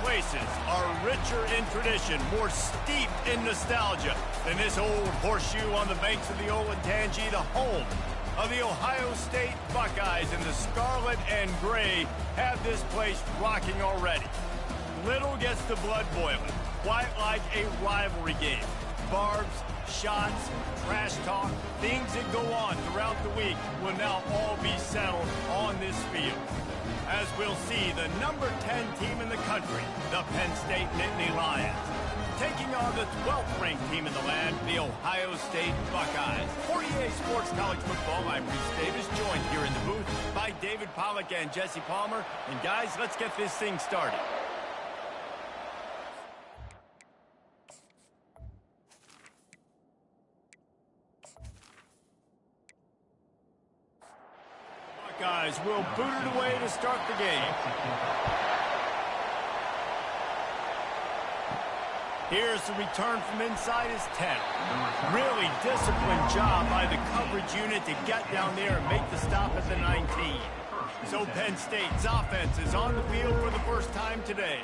places are richer in tradition, more steeped in nostalgia than this old horseshoe on the banks of the Olentangy, the home of the Ohio State Buckeyes, and the scarlet and gray have this place rocking already. Little gets the blood boiling, quite like a rivalry game. Barbs, shots, trash talk, things that go on throughout the week will now all be settled on this field. As we'll see, the number 10 team in the country, the Penn State Nittany Lions, taking on the 12th ranked team in the land, the Ohio State Buckeyes. For EA Sports College Football, I'm Reese Davis, joined here in the booth by David Pollack and Jesse Palmer. And guys, let's get this thing started. Buckeyes will boot it away to start the game. Here's the return from inside his 10. Really disciplined job by the coverage unit to get down there and make the stop at the 19. So Penn State's offense is on the field for the first time today.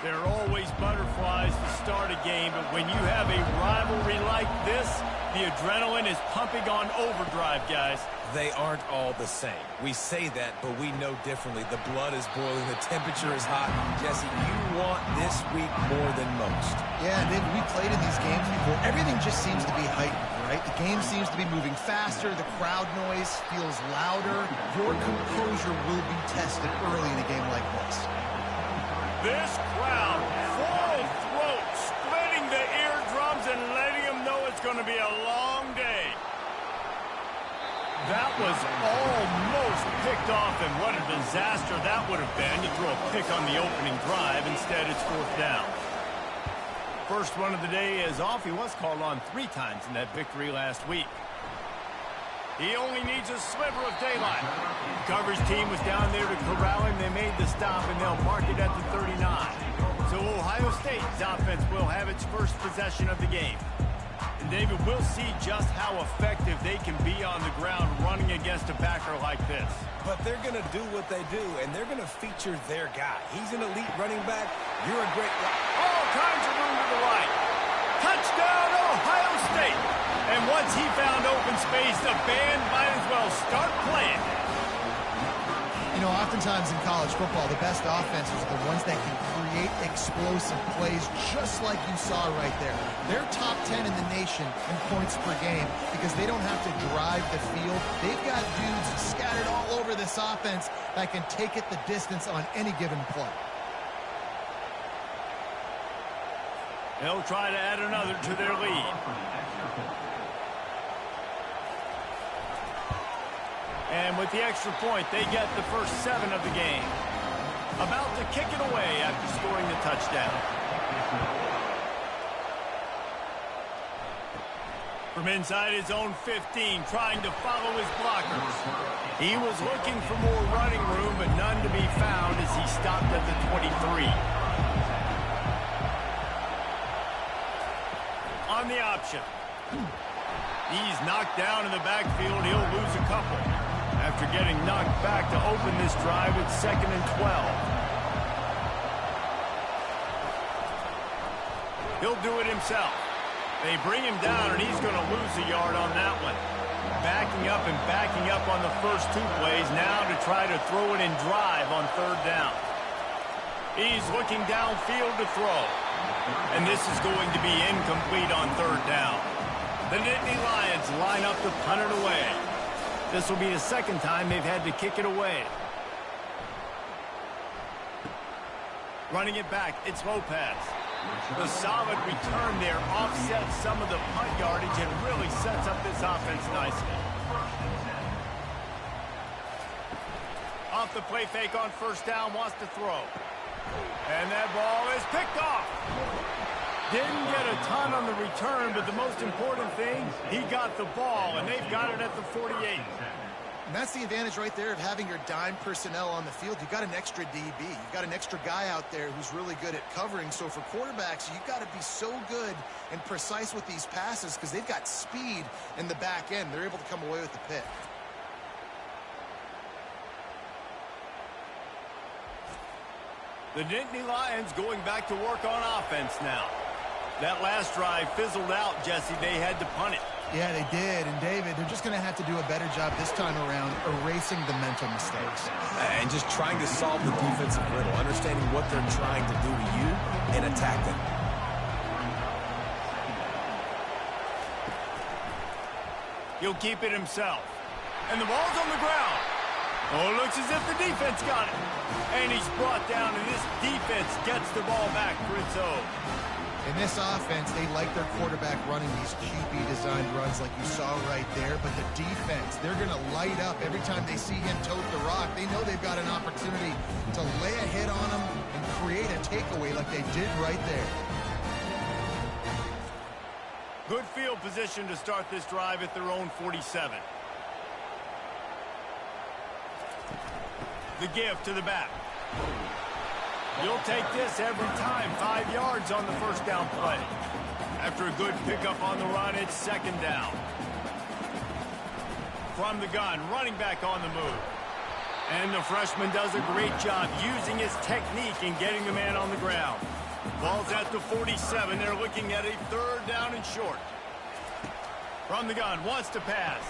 There are always butterflies to start a game, but when you have a rivalry like this, the adrenaline is pumping on overdrive, guys. They aren't all the same. We say that, but we know differently. The blood is boiling. The temperature is hot. Jesse, you want this week more than most. Yeah, David, we played in these games before. Everything just seems to be heightened, right? The game seems to be moving faster. The crowd noise feels louder. Your composure will be tested early in a game like this. This crowd, full throat, splitting the eardrums and letting them know it's going to be a long day. That was almost picked off, and what a disaster that would have been to throw a pick on the opening drive. Instead, it's fourth down. First run of the day is off. He was called on 3 times in that victory last week. He only needs a sliver of daylight. The coverage team was down there to corral him. They made the stop, and they'll mark it at the 39. So Ohio State's offense will have its first possession of the game. And David, we'll see just how effective they can be on the ground running against a backer like this. But they're going to do what they do, and they're going to feature their guy. He's an elite running back. You're a great guy. All kinds of room to the right. Touchdown, Ohio State. And once he found open space, the band might as well start playing. You know, oftentimes in college football, the best offenses are the ones that can create explosive plays, just like you saw right there. They're top 10 in the nation in points per game because they don't have to drive the field. They've got dudes scattered all over this offense that can take it the distance on any given play. They'll try to add another to their lead. And with the extra point, they get the first 7 of the game. About to kick it away after scoring the touchdown. From inside his own 15, trying to follow his blockers. He was looking for more running room, but none to be found as he stopped at the 23. On the option. He's knocked down in the backfield. He'll lose a couple. After getting knocked back to open this drive, it's 2nd and 12. He'll do it himself. They bring him down, and he's going to lose a yard on that one. Backing up and backing up on the first 2 plays now to try to throw it in drive on 3rd down. He's looking downfield to throw. And this is going to be incomplete on 3rd down. The Nittany Lions line up to punt it away. This will be the 2nd time they've had to kick it away. Running it back, it's Lopez. The solid return there offsets some of the punt yardage and really sets up this offense nicely. Off the play fake on 1st down, wants to throw. And that ball is picked off. Didn't get a ton on the return, but the most important thing, he got the ball, and they've got it at the 48. And that's the advantage right there of having your dime personnel on the field. You've got an extra DB. You've got an extra guy out there who's really good at covering. So for quarterbacks, you've got to be so good and precise with these passes because they've got speed in the back end. They're able to come away with the pick. The Nittany Lions going back to work on offense now. That last drive fizzled out, Jesse. They had to punt it. Yeah, they did. And, David, they're just going to have to do a better job this time around erasing the mental mistakes. And just trying to solve the defensive riddle, understanding what they're trying to do to you and attack them. He'll keep it himself. And the ball's on the ground. Oh, it looks as if the defense got it. And he's brought down, and this defense gets the ball back for its own. In this offense, they like their quarterback running these QB-designed runs like you saw right there. But the defense, they're going to light up every time they see him tote the rock. They know they've got an opportunity to lay a hit on him and create a takeaway like they did right there. Good field position to start this drive at their own 47. The give to the back. You'll take this every time. 5 yards on the first down play. After a good pickup on the run, it's second down. From the gun, running back on the move. And the freshman does a great job using his technique and getting the man on the ground. Ball's at the 47. They're looking at a third down and short. From the gun, wants to pass.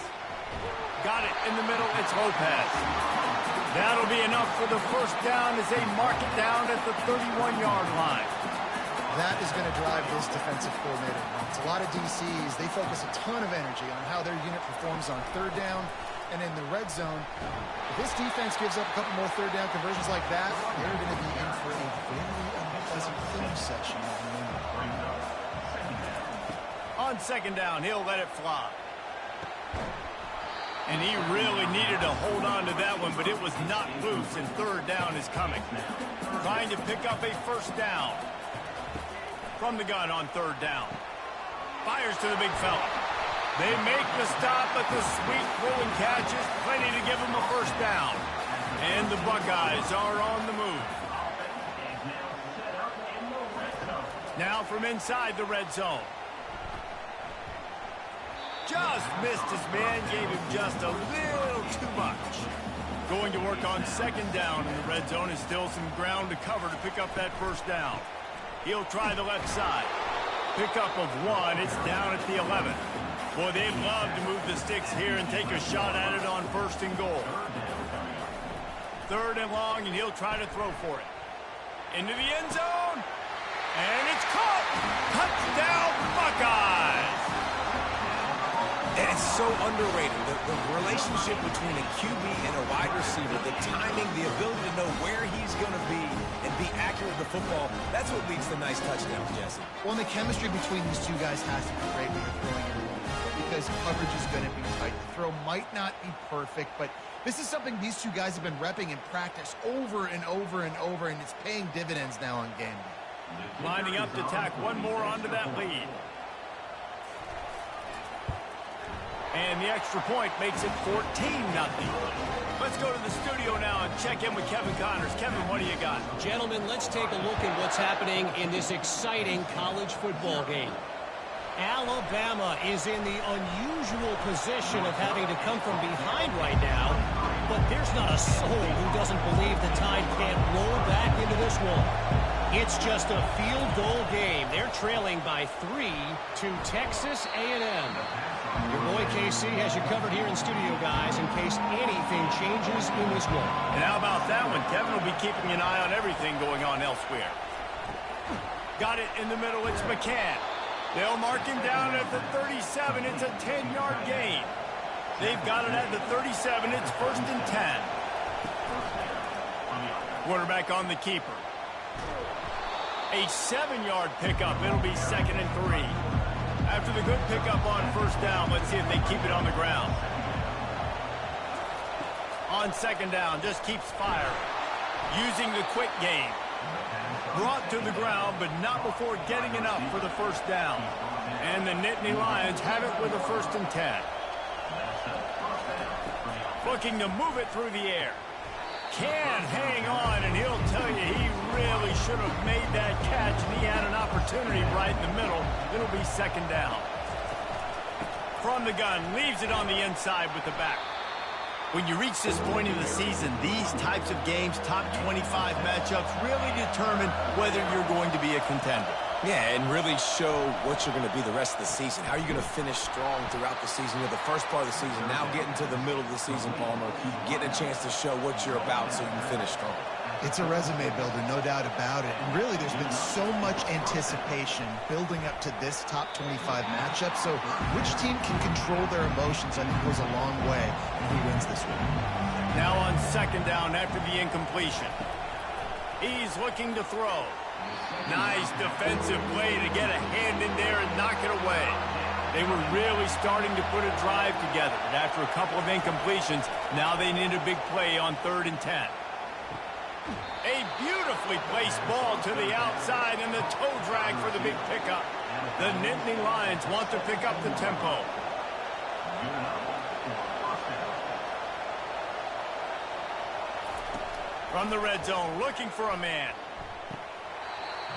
Got it in the middle. It's Lopez. That'll be enough for the first down as they mark it down at the 31-yard line. That is going to drive this defensive coordinator nuts. A lot of DCs, they focus a ton of energy on how their unit performs on third down and in the red zone. If this defense gives up a couple more third down conversions like that, they're going to be in for a very unpleasant film session. On second down, he'll let it fly. And he really needed to hold on to that one, but it was not loose, and third down is coming. Trying to pick up a first down. From the gun on third down. Fires to the big fella. They make the stop, but the sweet throwing catch is plenty to give them a first down. And the Buckeyes are on the move. Now from inside the red zone. Just missed his man, gave him just a little too much. Going to work on second down in the red zone is still some ground to cover to pick up that first down. He'll try the left side. Pickup of one, it's down at the 11. Boy, they'd love to move the sticks here and take a shot at it on first and goal. Third and long, and he'll try to throw for it. Into the end zone, and it's caught. Touchdown, Buckeyes! And it's so underrated, the relationship between a QB and a wide receiver, the timing, the ability to know where he's going to be and be accurate with the football, that's what leads to nice touchdowns, Jesse. Well, and the chemistry between these two guys has to be great when you're throwing everyone, because coverage is going to be tight. The throw might not be perfect, but this is something these two guys have been repping in practice over and over and over, and it's paying dividends now on game day. Lining up to tack one more onto that lead. And the extra point makes it 14-0. Let's go to the studio now and check in with Kevin Connors. Kevin, what do you got? Gentlemen, let's take a look at what's happening in this exciting college football game. Alabama is in the unusual position of having to come from behind right now, but there's not a soul who doesn't believe the Tide can't roll back into this one. It's just a field goal game. They're trailing by 3 to Texas A&M. Your boy KC has you covered here in studio, guys, in case anything changes in this one. And how about that one? Kevin will be keeping an eye on everything going on elsewhere. Got it in the middle. It's McCann. They'll mark him down at the 37. It's a 10-yard gain. They've got it at the 37. It's first and 10. Quarterback on the keeper. A 7-yard pickup. It'll be second and 3. After the good pickup on first down, let's see if they keep it on the ground. On second down, just keeps firing. Using the quick game. Brought to the ground, but not before getting enough for the first down. And the Nittany Lions have it with a first and 10. Looking to move it through the air. Can't hang on, and he'll tell you he really should have made that catch, and he had an opportunity right in the middle. It'll be second down. From the gun, leaves it on the inside with the back. When you reach this point in the season, these types of games, top 25 matchups, really determine whether you're going to be a contender. Yeah, and really show what you're going to be the rest of the season. How are you going to finish strong throughout the season? You're the first part of the season, now getting to the middle of the season, Palmer, getting a chance to show what you're about so you can finish strong. It's a resume builder, no doubt about it. And really, there's been so much anticipation building up to this top 25 matchup. So which team can control their emotions, I think, goes a long way in who wins this one. Now on second down after the incompletion. He's looking to throw. Nice defensive play to get a hand in there and knock it away. They were really starting to put a drive together. And after a couple of incompletions, now they need a big play on 3rd and 10. A beautifully placed ball to the outside and the toe drag for the big pickup. The Nittany Lions want to pick up the tempo. From the red zone, looking for a man.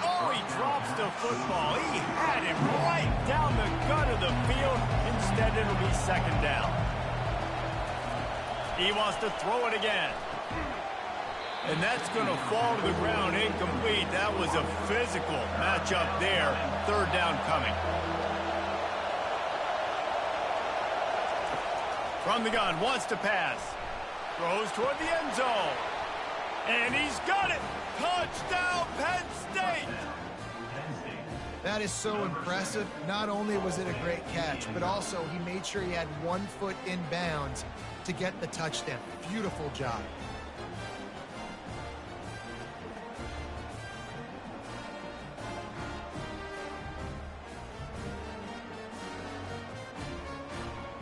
Oh, he drops the football. He had it right down the gut of the field. Instead, it'll be second down. He wants to throw it again. And that's going to fall to the ground incomplete. That was a physical matchup there. 3rd down coming. From the gun, wants to pass. Throws toward the end zone. And he's got it. Touchdown, Penn State. That is so impressive. Not only was it a great catch, but also he made sure he had 1 foot in bounds to get the touchdown. Beautiful job.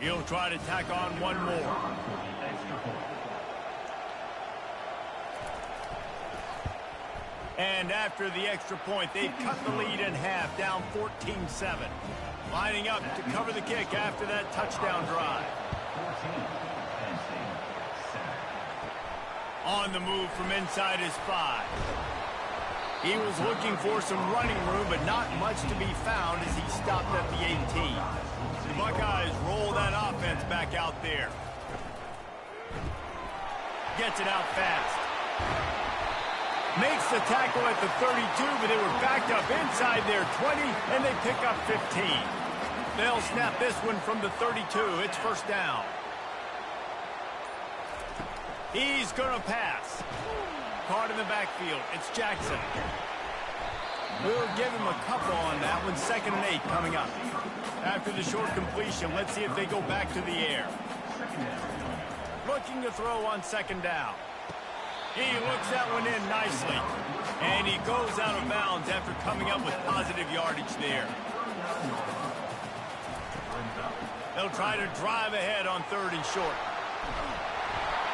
He'll try to tack on one more. And after the extra point, they've cut the lead in half, down 14-7. Lining up to cover the kick after that touchdown drive. On the move from inside his 5. He was looking for some running room, but not much to be found as he stopped at the 18. The Buckeyes roll that offense back out there. Gets it out fast. Makes the tackle at the 32, but they were backed up inside their 20, and they pick up 15. They'll snap this one from the 32. It's first down. He's going to pass. Caught in the backfield. It's Jackson. We'll give him a couple on that one. 2nd and 8 coming up. After the short completion, let's see if they go back to the air. Looking to throw on 2nd down. He looks that one in nicely. And he goes out of bounds after coming up with positive yardage there. They'll try to drive ahead on 3rd and short.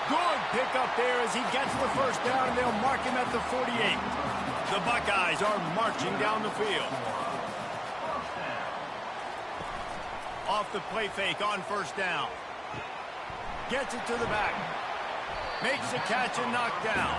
Good pickup there as he gets the first down, and they'll mark him at the 48. The Buckeyes are marching down the field. Off the play fake on first down. Gets it to the back. Makes the catch and knocked down.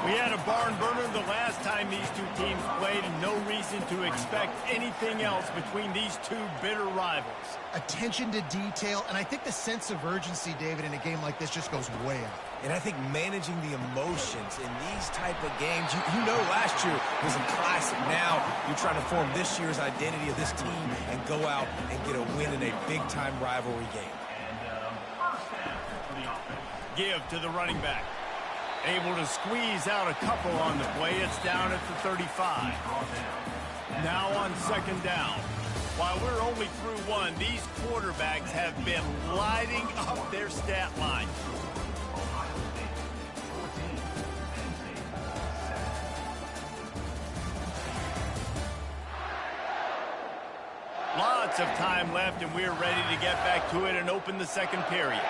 We had a barn burner the last time these two teams played, and no reason to expect anything else between these two bitter rivals. Attention to detail, and I think the sense of urgency, David, in a game like this just goes way up. And I think managing the emotions in these type of games, you know last year was a classic. Now you're trying to form this year's identity of this team and go out and get a win in a big-time rivalry game. Give to the running back. Able to squeeze out a couple on the play. It's down at the 35. Now on 2nd down. While we're only through one, these quarterbacks have been lighting up their stat line. Lots of time left, and we're ready to get back to it and open the 2nd period.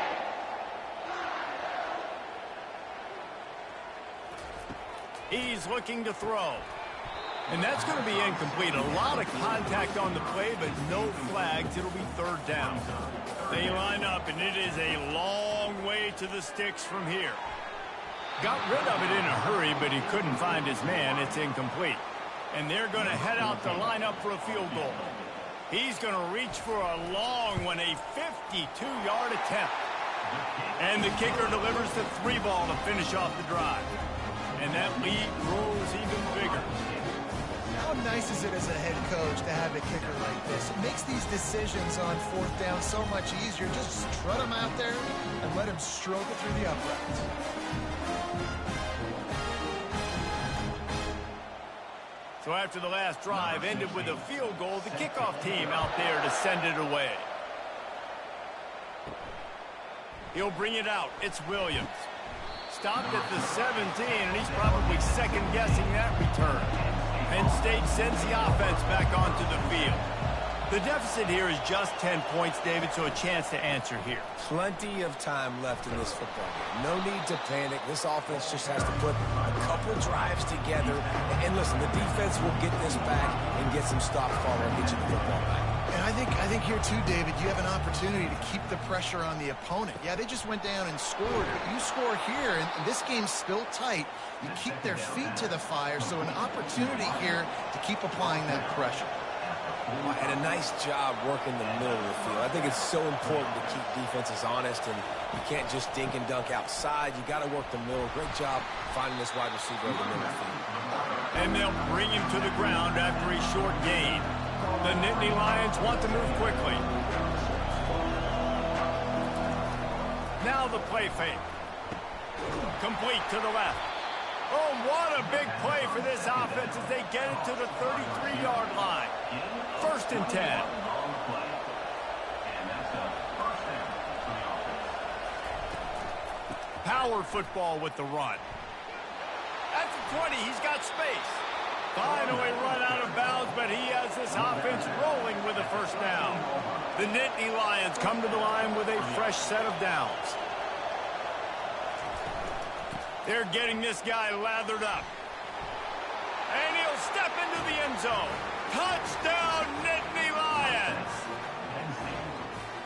He's looking to throw. And that's going to be incomplete. A lot of contact on the play, but no flags. It'll be 3rd down. They line up, and it is a long way to the sticks from here. Got rid of it in a hurry, but he couldn't find his man. It's incomplete. And they're going to head out to line up for a field goal. He's going to reach for a long one, a 52-yard attempt. And the kicker delivers the 3-ball to finish off the drive. And that lead grows even bigger. How nice is it as a head coach to have a kicker like this? It makes these decisions on 4th down so much easier. Just strut him out there and let him stroke it through the uprights. So after the last drive ended with a field goal, the kickoff team out there to send it away. He'll bring it out. It's Williams. Stopped at the 17, and he's probably second-guessing that return. Penn State sends the offense back onto the field. The deficit here is just 10 points, David, so a chance to answer here. Plenty of time left in this football game. No need to panic. This offense just has to put a couple drives together. And listen, the defense will get this back and get some stops following and get you the football back. And I think here too, David, you have an opportunity to keep the pressure on the opponent. Yeah, they just went down and scored. You score here, and this game's still tight. You keep their feet to the fire, so an opportunity here to keep applying that pressure. And a nice job working the middle of the field. I think it's so important to keep defenses honest, and you can't just dink and dunk outside. You got to work the middle. Great job finding this wide receiver over the middle of the field. And they'll bring him to the ground after a short gain. The Nittany Lions want to move quickly. Now the play fake. Complete to the left. Oh, what a big play for this offense as they get it to the 33-yard line. 1st and 10. Power football with the run. At the 20, he's got space. Finally run out of bounds, but he has this offense rolling with a 1st down. The Nittany Lions come to the line with a fresh set of downs. They're getting this guy lathered up. And he'll step into the end zone. Touchdown, Nittany Lions!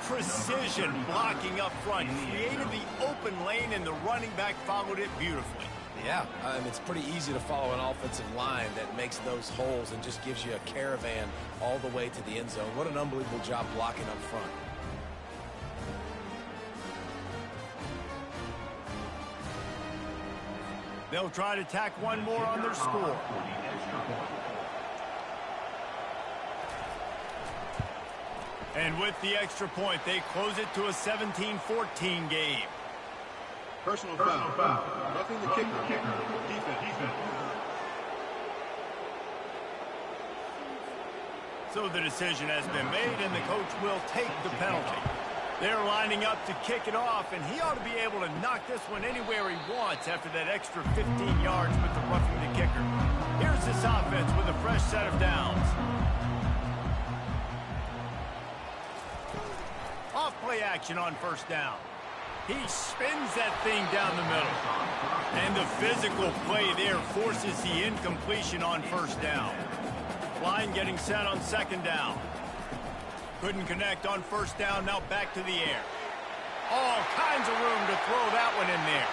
Precision blocking up front. Created the open lane, and the running back followed it beautifully. Yeah, it's pretty easy to follow an offensive line that makes those holes and just gives you a caravan all the way to the end zone. What an unbelievable job blocking up front. They'll try to tack one more on their score. And with the extra point, they close it to a 17-14 game. Personal foul. Roughing the kicker. Defense. So the decision has been made, and the coach will take the penalty. They're lining up to kick it off, and he ought to be able to knock this one anywhere he wants after that extra 15 yards with the roughing the kicker. Here's this offense with a fresh set of downs. Off play action on 1st down. He spins that thing down the middle. And the physical play there forces the incompletion on 1st down. Line getting set on 2nd down. Couldn't connect on 1st down, now back to the air. All kinds of room to throw that one in there.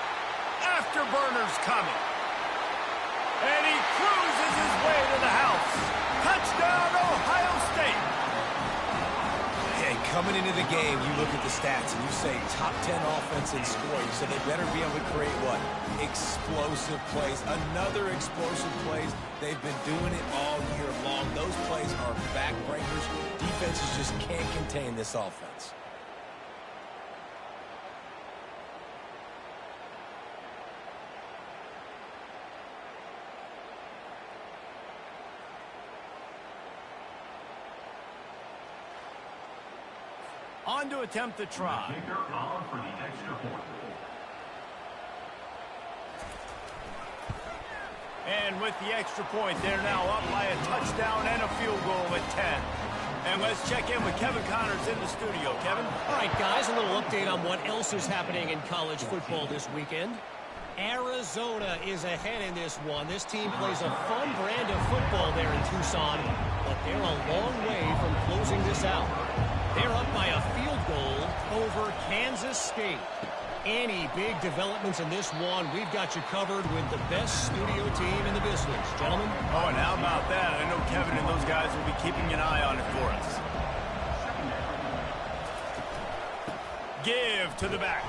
Afterburner's coming. And he cruises his way to the house. Touchdown, Ohio State. And coming into the game, you look at the stats and you say top 10 offense in scoring, so they better be able to create what? Explosive plays. Another explosive plays. They've been doing it all year long. Those plays are backbreakers. Defenses just can't contain this offense. On to attempt the try. And with the extra point, they're now up by a touchdown and a field goal at 10. And let's check in with Kevin Connors in the studio. Kevin? All right, guys, a little update on what else is happening in college football this weekend. Arizona is ahead in this one. This team plays a fun brand of football there in Tucson, but they're a long way from closing this out. They're up by a field goal over Kansas State. Any big developments in this one, we've got you covered with the best studio team in the business. Gentlemen? Oh, and how about that? I know Kevin and those guys will be keeping an eye on it for us. Give to the back.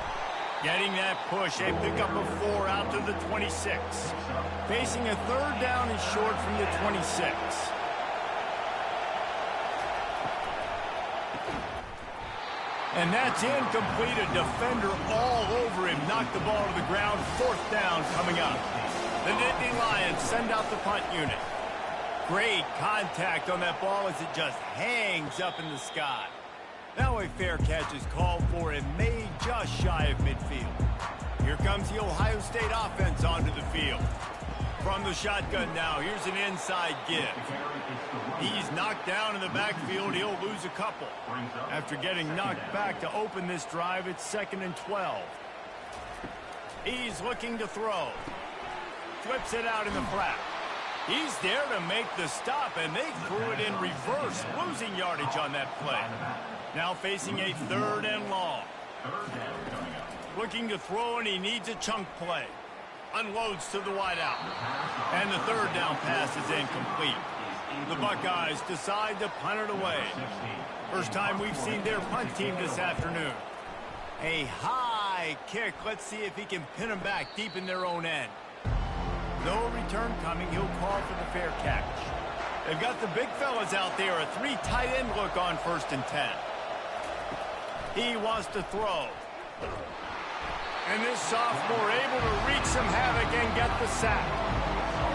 Getting that push, a pickup of 4 out to the 26. Facing a 3rd down and short from the 26. And that's incomplete. A defender all over him. Knocked the ball to the ground. 4th down coming up. The Nittany Lions send out the punt unit. Great contact on that ball as it just hangs up in the sky. Now a fair catch is called for and made just shy of midfield. Here comes the Ohio State offense onto the field. From the shotgun now, here's an inside give. He's knocked down in the backfield. He'll lose a couple. After getting knocked back to open this drive, it's 2nd and 12. He's looking to throw. Flips it out in the flat. He's there to make the stop, and they threw it in reverse, losing yardage on that play. Now facing a 3rd and long. Looking to throw, and he needs a chunk play. Unloads to the wideout. And the 3rd down pass is incomplete. The Buckeyes decide to punt it away. First time we've seen their punt team this afternoon. A high kick. Let's see if he can pin them back deep in their own end. No return coming. He'll call for the fair catch. They've got the big fellas out there. A 3 tight end look on 1st and 10. He wants to throw. And this sophomore able to wreak some havoc and get the sack.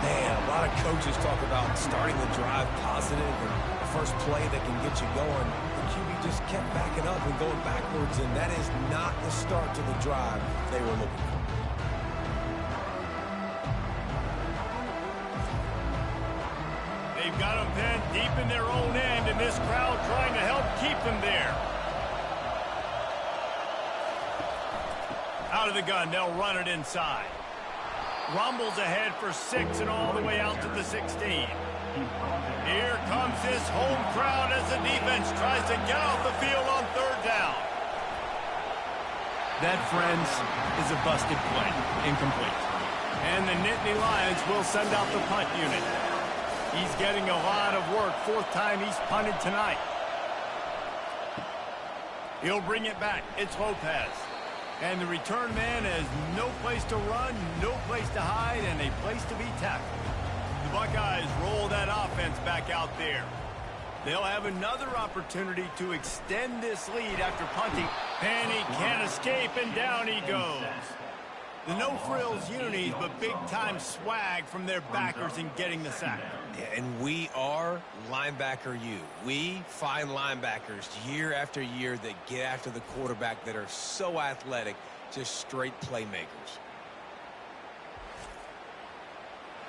Man, a lot of coaches talk about starting the drive positive and the first play that can get you going. The QB just kept backing up and going backwards, and that is not the start to the drive they were looking for. They've got them pinned deep in their own end, and this crowd trying to help keep them there. Out of the gun, they'll run it inside. Rumbles ahead for 6 and all the way out to the 16. Here comes this home crowd as the defense tries to get off the field on 3rd down. That, friends, is a busted play. Incomplete. And the Nittany Lions will send out the punt unit. He's getting a lot of work. 4th time he's punted tonight. He'll bring it back. It's Lopez. And the return man has no place to run, no place to hide, and a place to be tackled. The Buckeyes roll that offense back out there. They'll have another opportunity to extend this lead after punting. And he can't escape, and down he goes. The no-frills unis, but big-time swag from their backers in getting the sack. Yeah, and we are linebacker U. We find linebackers year after year that get after the quarterback that are so athletic, just straight playmakers.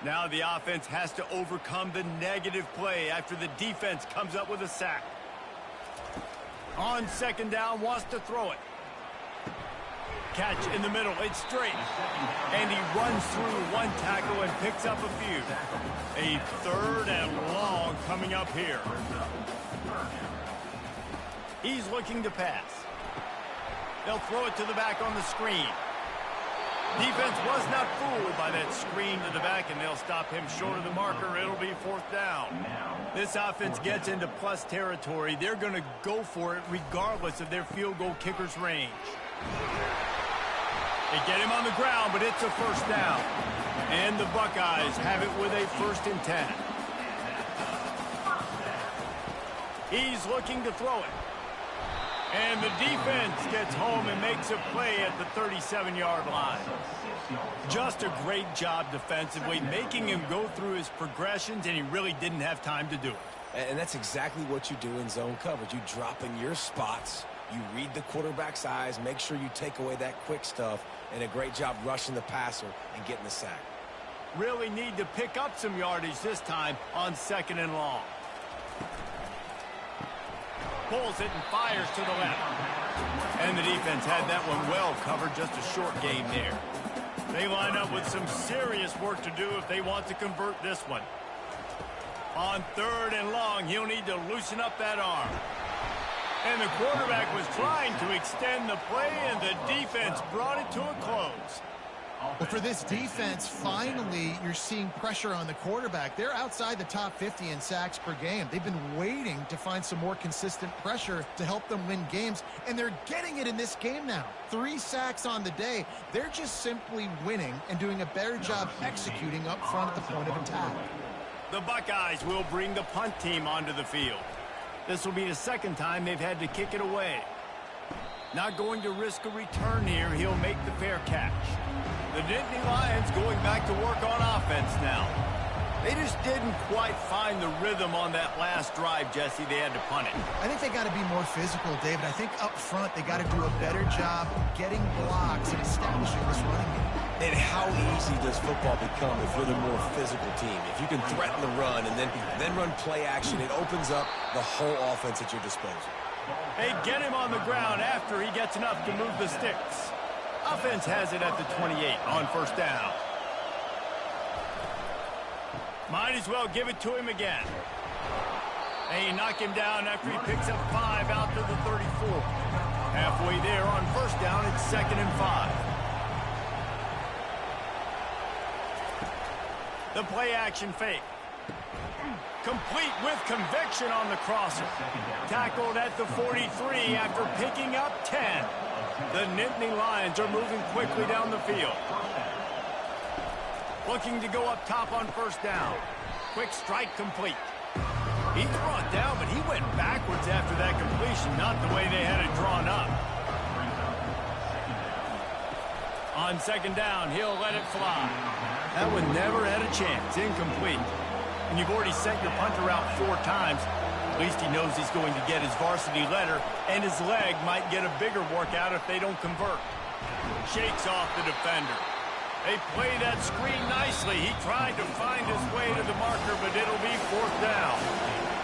Now the offense has to overcome the negative play after the defense comes up with a sack. On 2nd down, wants to throw it. Catch in the middle, it's straight. And he runs through 1 tackle and picks up a few. A 3rd and long coming up here. He's looking to pass. They'll throw it to the back on the screen. Defense was not fooled by that screen to the back, and they'll stop him short of the marker. It'll be 4th down. This offense gets into plus territory. They're going to go for it regardless of their field goal kicker's range. They get him on the ground, but it's a 1st down. And the Buckeyes have it with a 1st and 10. He's looking to throw it. And the defense gets home and makes a play at the 37-yard line. Just a great job defensively, making him go through his progressions, and he really didn't have time to do it. And that's exactly what you do in zone coverage. You drop in your spots. You read the quarterback's eyes, make sure you take away that quick stuff, and a great job rushing the passer and getting the sack. Really need to pick up some yardage this time on 2nd and long. Pulls it and fires to the left. And the defense had that one well covered, just a short game there. They line up with some serious work to do if they want to convert this one. On 3rd and long, he'll need to loosen up that arm. And the quarterback was trying to extend the play, and the defense brought it to a close. Well, for this defense, finally, you're seeing pressure on the quarterback. They're outside the top 50 in sacks per game. They've been waiting to find some more consistent pressure to help them win games, and they're getting it in this game now. 3 sacks on the day. They're just simply winning and doing a better job executing up front at the point of attack. The Buckeyes will bring the punt team onto the field. This will be the second time they've had to kick it away. Not going to risk a return here. He'll make the fair catch. The Nittany Lions going back to work on offense now. They just didn't quite find the rhythm on that last drive, Jesse. They had to punt it. I think they got to be more physical, David. I think up front they got to do a better job getting blocks and establishing this running game. And how easy does football become if you're the more physical team? If you can threaten the run and then run play action, it opens up the whole offense at your disposal. They get him on the ground after he gets enough to move the sticks. Offense has it at the 28 on first down. Might as well give it to him again. They knock him down after he picks up 5 out to the 34. Halfway there on first down, it's 2nd and 5. The play action fake. Complete with conviction on the crosser. Tackled at the 43 after picking up 10. The Nittany Lions are moving quickly down the field. Looking to go up top on first down. Quick strike complete. He's brought down, but he went backwards after that completion, not the way they had it drawn up. On second down, he'll let it fly. That one never had a chance. Incomplete. And you've already sent your punter out 4 times. At least he knows he's going to get his varsity letter, and his leg might get a bigger workout if they don't convert. Shakes off the defender. They play that screen nicely. He tried to find his way to the marker, but it'll be 4th down.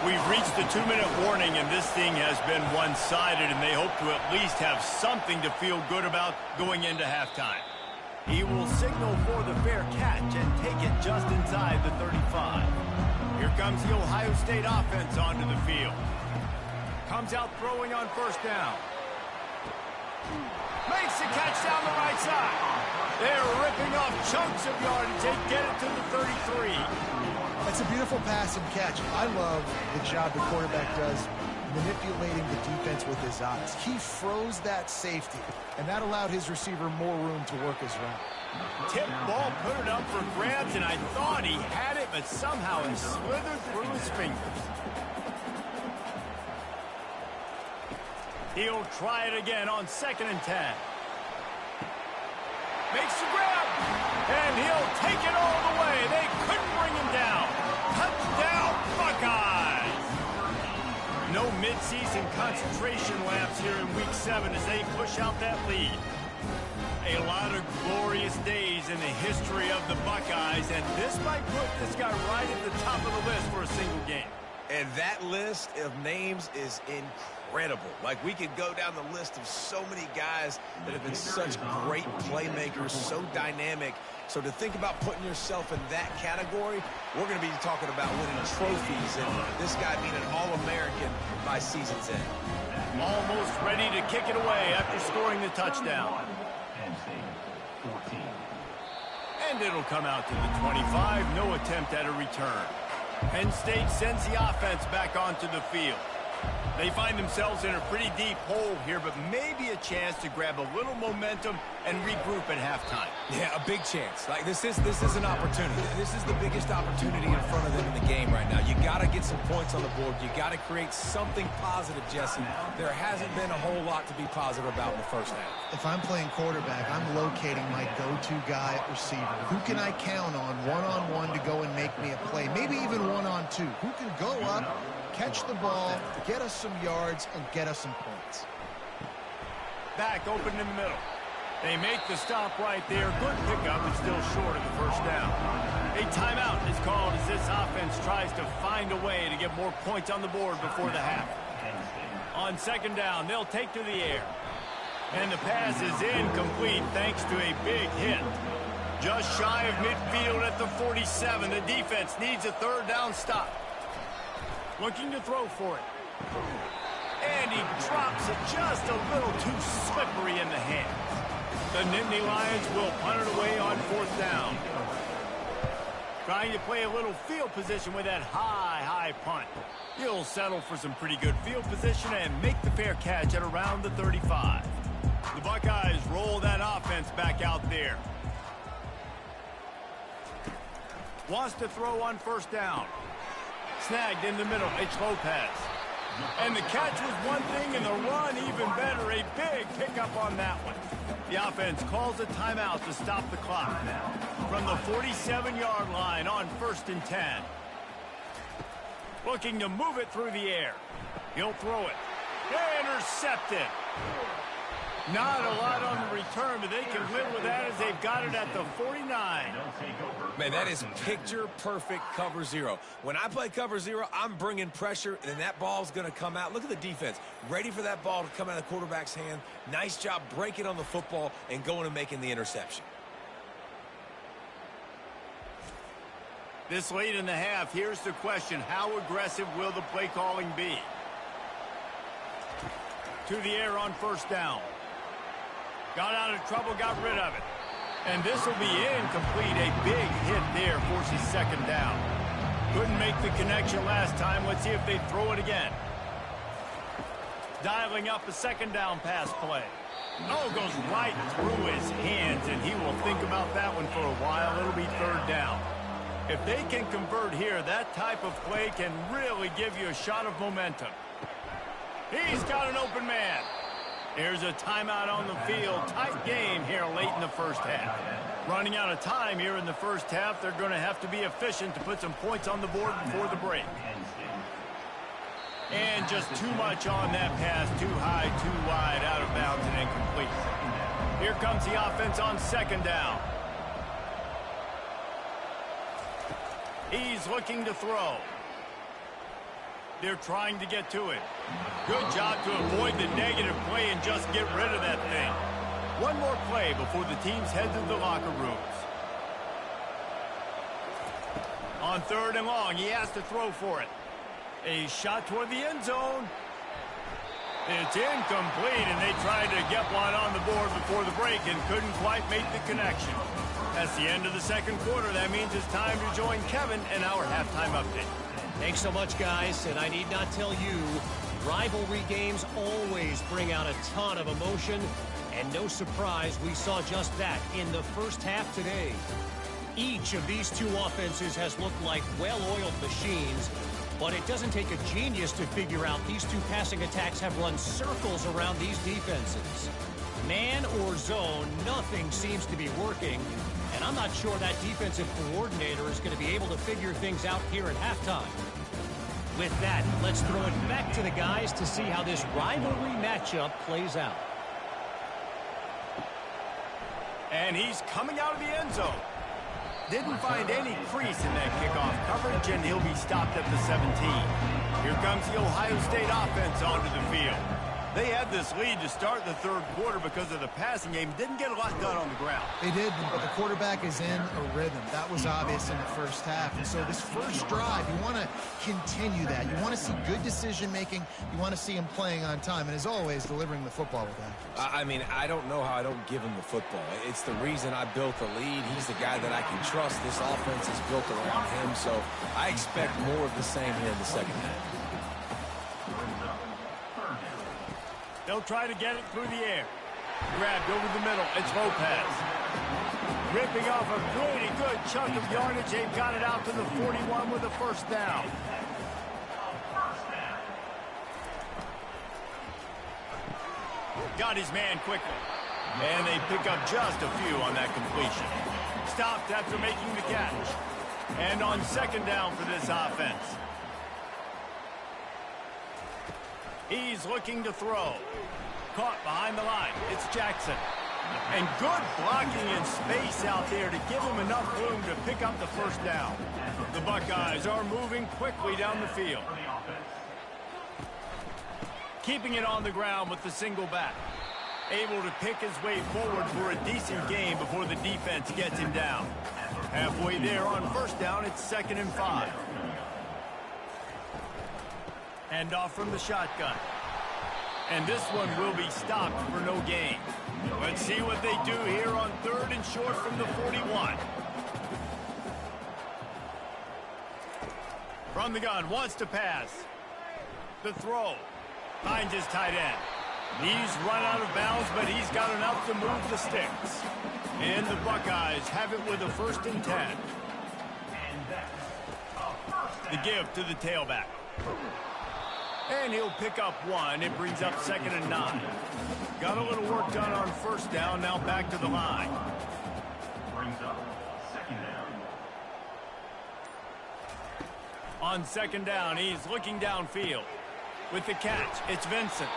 We've reached the 2-minute warning, and this thing has been one-sided, and they hope to at least have something to feel good about going into halftime. He will signal for the fair catch and take it just inside the 35. Here comes the Ohio State offense onto the field. Comes out throwing on first down. Makes the catch down the right side. They're ripping off chunks of yardage. They get it to the 33. That's a beautiful pass and catch. I love the job the quarterback does manipulating the defense with his eyes. He froze that safety, and that allowed his receiver more room to work his route. Tip ball, put it up for grabs, and I thought he had it, but somehow it slithered through his fingers. He'll try it again on 2nd and 10. Makes the grab, and he'll take it all the way. They couldn't bring him down. Touchdown, Buckeyes! No midseason concentration laps here in Week 7 as they push out that lead. A lot of glorious days in the history of the Buckeyes, and this might put this guy right at the top of the list for a single game. And that list of names is incredible. Like, we could go down the list of so many guys that have been such great playmakers, so dynamic. So to think about putting yourself in that category, we're going to be talking about winning trophies, and this guy being an All-American by season's end. Almost ready to kick it away after scoring the touchdown. And it'll come out to the 25. No attempt at a return. Penn State sends the offense back onto the field. They find themselves in a pretty deep hole here, but maybe a chance to grab a little momentum and regroup at halftime. Yeah, a big chance. Like, this is an opportunity. This is the biggest opportunity in front of them in the game right now. You got to get some points on the board. You got to create something positive, Jesse. There hasn't been a whole lot to be positive about in the first half. If I'm playing quarterback, I'm locating my go-to guy at receiver. Who can I count on one-on-one to go and make me a play? Maybe even one-on-two. Who can go up, catch the ball, get us some yards, and get us some points. Back open in the middle. They make the stop right there. Good pickup, but still short of the first down. A timeout is called as this offense tries to find a way to get more points on the board before the half. On second down, they'll take to the air. And the pass is incomplete thanks to a big hit. Just shy of midfield at the 47. The defense needs a third down stop. Looking to throw for it. And he drops it just a little too slippery in the hands. The Nittany Lions will punt it away on 4th down. Trying to play a little field position with that high punt. He'll settle for some pretty good field position and make the fair catch at around the 35. The Buckeyes roll that offense back out there. Wants to throw on 1st down. Snagged in the middle. It's Lopez. And the catch was one thing, and the run even better. A big pickup on that one. The offense calls a timeout to stop the clock. From the 47-yard line on 1st and 10. Looking to move it through the air. He'll throw it. Intercepted. Not a lot on the return, but they can live with that as they've got it at the 49. Man, that is picture-perfect cover zero. When I play cover zero, I'm bringing pressure, and that ball's going to come out. Look at the defense. Ready for that ball to come out of the quarterback's hand. Nice job breaking on the football and going and making the interception. This late in the half, here's the question. How aggressive will the play calling be? To the air on 1st down. Got out of trouble, got rid of it. And this will be incomplete. A big hit there forces 2nd down. Couldn't make the connection last time. Let's see if they throw it again. Dialing up a 2nd down pass play. Oh, goes right through his hands, and he will think about that one for a while. It'll be 3rd down. If they can convert here, that type of play can really give you a shot of momentum. He's got an open man. Here's a timeout on the field. Tight game here late in the 1st half. Running out of time here in the 1st half. They're going to have to be efficient to put some points on the board before the break. And just too much on that pass. Too high, too wide, out of bounds and incomplete. Here comes the offense on 2nd down. He's looking to throw. They're trying to get to it. Good job to avoid the negative play and just get rid of that thing. One more play before the teams head to the locker rooms. On 3rd and long, he has to throw for it. A shot toward the end zone. It's incomplete, and they tried to get one on the board before the break and couldn't quite make the connection. That's the end of the 2nd quarter. That means it's time to join Kevin in our halftime update. Thanks so much, guys, and I need not tell you, rivalry games always bring out a ton of emotion, and no surprise we saw just that in the 1st half today. Each of these two offenses has looked like well-oiled machines, but it doesn't take a genius to figure out these two passing attacks have run circles around these defenses. Man or zone, nothing seems to be working, and I'm not sure that defensive coordinator is going to be able to figure things out here at halftime. With that, let's throw it back to the guys to see how this rivalry matchup plays out. And he's coming out of the end zone. Didn't find any crease in that kickoff coverage, and he'll be stopped at the 17. Here comes the Ohio State offense onto the field. They had this lead to start the 3rd quarter because of the passing game. Didn't get a lot done on the ground. They did, but the quarterback is in a rhythm. That was obvious in the 1st half. And so this first drive, you want to continue that. You want to see good decision-making. You want to see him playing on time. And as always, delivering the football with accuracy. I mean, I don't know how I don't give him the football. It's the reason I built the lead. He's the guy that I can trust. This offense is built around him. So I expect more of the same here in the 2nd half. They'll try to get it through the air. Grabbed over the middle. It's Lopez. Ripping off a pretty good chunk of yardage. They've got it out to the 41 with a 1st down. Got his man quickly. And they pick up just a few on that completion. Stopped after making the catch. And on 2nd down for this offense. He's looking to throw. Caught behind the line. It's Jackson. And good blocking in space out there to give him enough room to pick up the 1st down. The Buckeyes are moving quickly down the field. Keeping it on the ground with the single back. Able to pick his way forward for a decent game before the defense gets him down. Halfway there on 1st down, it's 2nd and 5. Hand off from the shotgun. And this one will be stopped for no gain. Let's see what they do here on 3rd and short from the 41. From the gun, wants to pass. The throw. Finds his tight end. He's run out of bounds, but he's got enough to move the sticks. And the Buckeyes have it with a 1st and 10. The give to the tailback. And he'll pick up 1. It brings up 2nd and 9. Got a little work done on 1st down. Now back to the line. Brings up 2nd down. On 2nd down, he's looking downfield. With the catch, it's Vincent.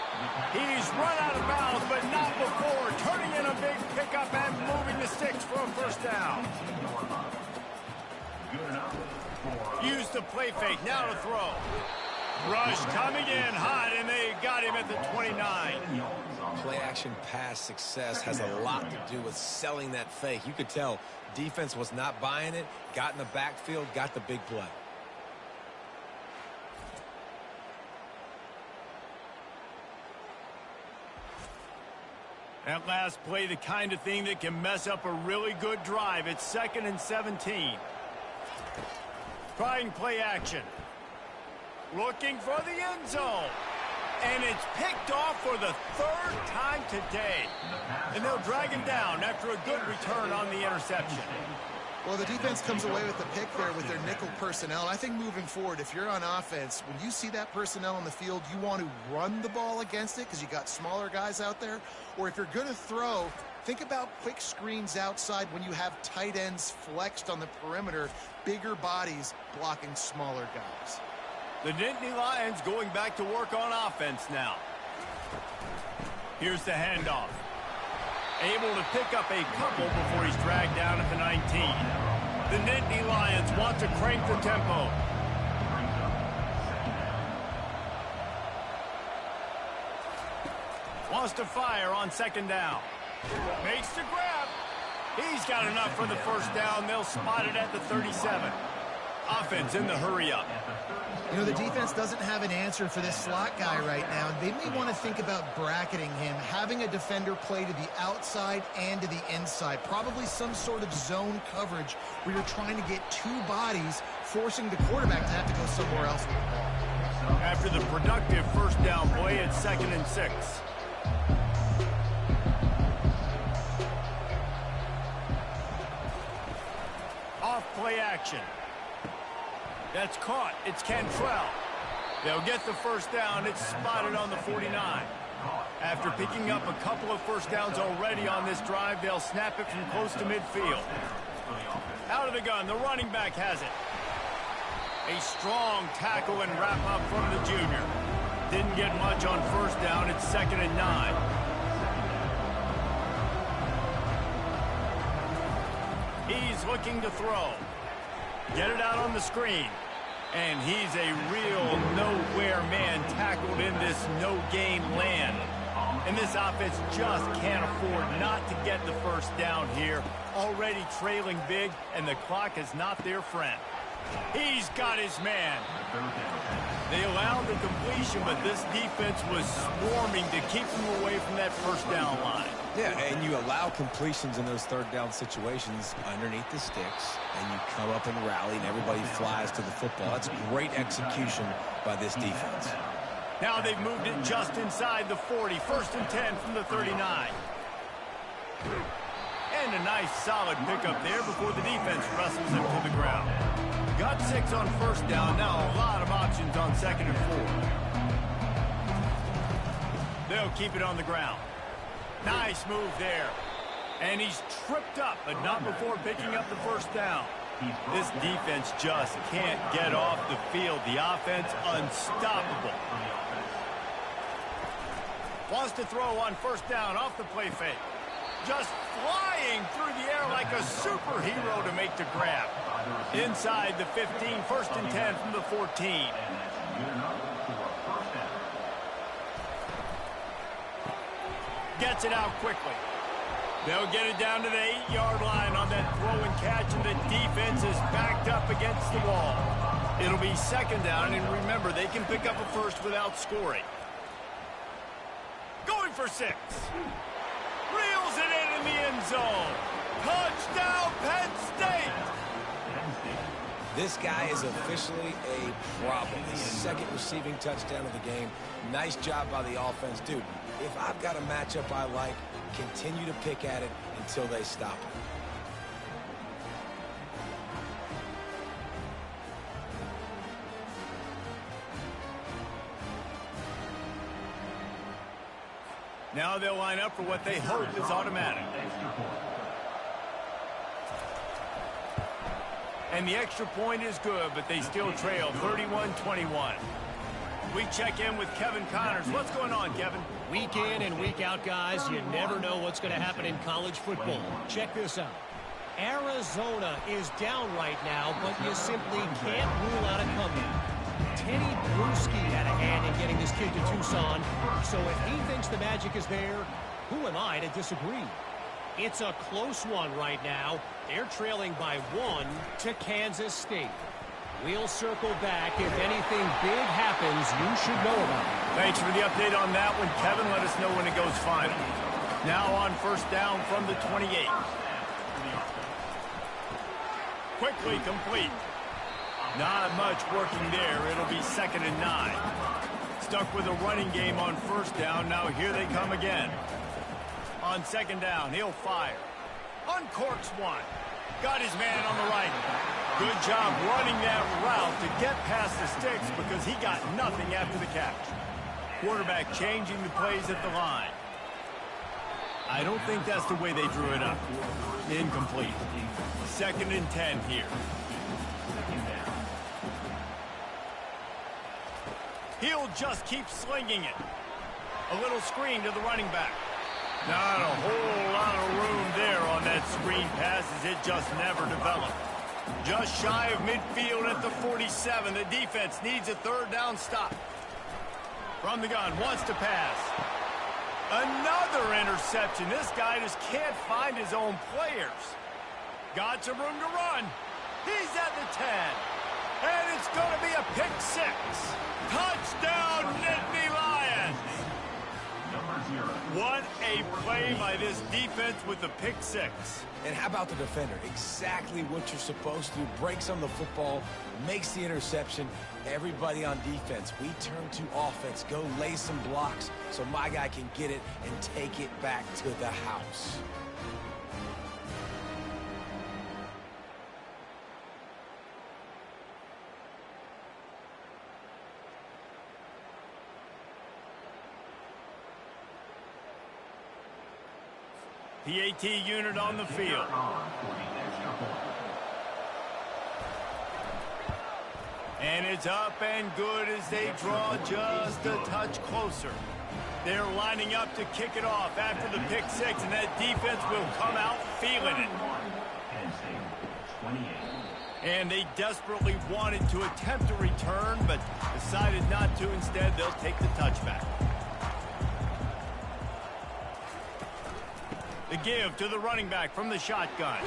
He's run out of bounds, but not before. Turning in a big pickup and moving the sticks for a 1st down. Use the play fake. Now to throw. Rush coming in hot, and they got him at the 29. Play action pass success has a lot to do with selling that fake. You could tell defense was not buying it, got in the backfield, got the big play. That last play, the kind of thing that can mess up a really good drive. It's 2nd and 17. Trying play action. Looking for the end zone. And it's picked off for the 3rd time today. And they'll drag him down after a good return on the interception. Well, the defense comes away with the pick there with their nickel personnel. I think moving forward, if you're on offense, when you see that personnel on the field, you want to run the ball against it because you got smaller guys out there. Or if you're going to throw, think about quick screens outside when you have tight ends flexed on the perimeter, bigger bodies blocking smaller guys. The Nittany Lions going back to work on offense now. Here's the handoff. Able to pick up a couple before he's dragged down at the 19. The Nittany Lions want to crank the tempo. Wants to fire on 2nd down. Makes the grab. He's got enough for the 1st down. They'll spot it at the 37. Offense in the hurry up. You know, the defense doesn't have an answer for this slot guy right now. They may want to think about bracketing him, having a defender play to the outside and to the inside. Probably some sort of zone coverage where you're trying to get 2 bodies, forcing the quarterback to have to go somewhere else with the ball. After the productive 1st down play, it's 2nd and 6. Off play action. That's caught. It's Cantrell. They'll get the 1st down. It's spotted on the 49. After picking up a couple of 1st downs already on this drive, they'll snap it from close to midfield. Out of the gun, the running back has it. A strong tackle and wrap up from the junior. Didn't get much on 1st down. It's 2nd and 9. He's looking to throw. Get it out on the screen. And he's a real nowhere man tackled in this no-gain land. And this offense just can't afford not to get the 1st down here. Already trailing big, and the clock is not their friend. He's got his man. They allowed the completion, but this defense was swarming to keep them away from that 1st down line. Yeah, and you allow completions in those 3rd down situations underneath the sticks, and you come up and rally, and everybody flies to the football. That's great execution by this defense. Now they've moved it just inside the 40. 1st and 10 from the 39. And a nice solid pickup there before the defense wrestles him to the ground. Got 6 on 1st down. Now a lot of options on 2nd and 4. They'll keep it on the ground. Nice move there. And he's tripped up, but not before picking up the 1st down. This defense just can't get off the field. The offense unstoppable. Wants to throw on 1st down off the play fake. Just flying through the air like a superhero to make the grab. Inside the 15, 1st and 10 from the 14. Gets it out quickly. They'll get it down to the 8-yard line on that throw and catch, and the defense is backed up against the wall. It'll be 2nd down, and remember, they can pick up a 1st without scoring. for 6. Reels it in the end zone. Touchdown, Penn State! This guy is officially a problem. His second receiving touchdown of the game. Nice job by the offense. Dude, if I've got a matchup I like, continue to pick at it until they stop it. Now they'll line up for what they hope is automatic. And the extra point is good, but they still trail 31-21. We check in with Kevin Connors. What's going on, Kevin? Week in and week out, guys, you never know what's going to happen in college football. Check this out. Arizona is down right now, but you simply can't rule out a comeback. Teddy Bruschi had a hand in getting this kid to Tucson, so if he thinks the magic is there, who am I to disagree? It's a close one right now. They're trailing by 1 to Kansas State. We'll circle back. If anything big happens, you should know about it. Thanks for the update on that one, Kevin. Let us know when it goes final. Now on first down from the 28. Quickly complete. Not much working there. It'll be 2nd and 9. Stuck with a running game on first down. Now here they come again. On 2nd down, he'll fire. Uncorks one. Got his man on the right. Good job running that route to get past the sticks because he got nothing after the catch. Quarterback changing the plays at the line. I don't think that's the way they drew it up. Incomplete. 2nd and 10 here. He'll just keep slinging it. A little screen to the running back. Not a whole lot of room there on that screen pass as it just never developed. Just shy of midfield at the 47. The defense needs a 3rd down stop. From the gun, wants to pass. Another interception. This guy just can't find his own players. Got some room to run. He's at the 10. And it's going to be a pick 6. Touchdown, Nittany Lions. What a play by this defense with the pick 6. And how about the defender? Exactly what you're supposed to do. Breaks on the football, makes the interception. Everybody on defense, we turn to offense. Go lay some blocks so my guy can get it and take it back to the house. PAT unit on the field. And it's up and good as they draw just a touch closer. They're lining up to kick it off after the pick 6, and that defense will come out feeling it. And they desperately wanted to attempt a return, but decided not to. Instead, they'll take the touchback. The give to the running back from the shotgun.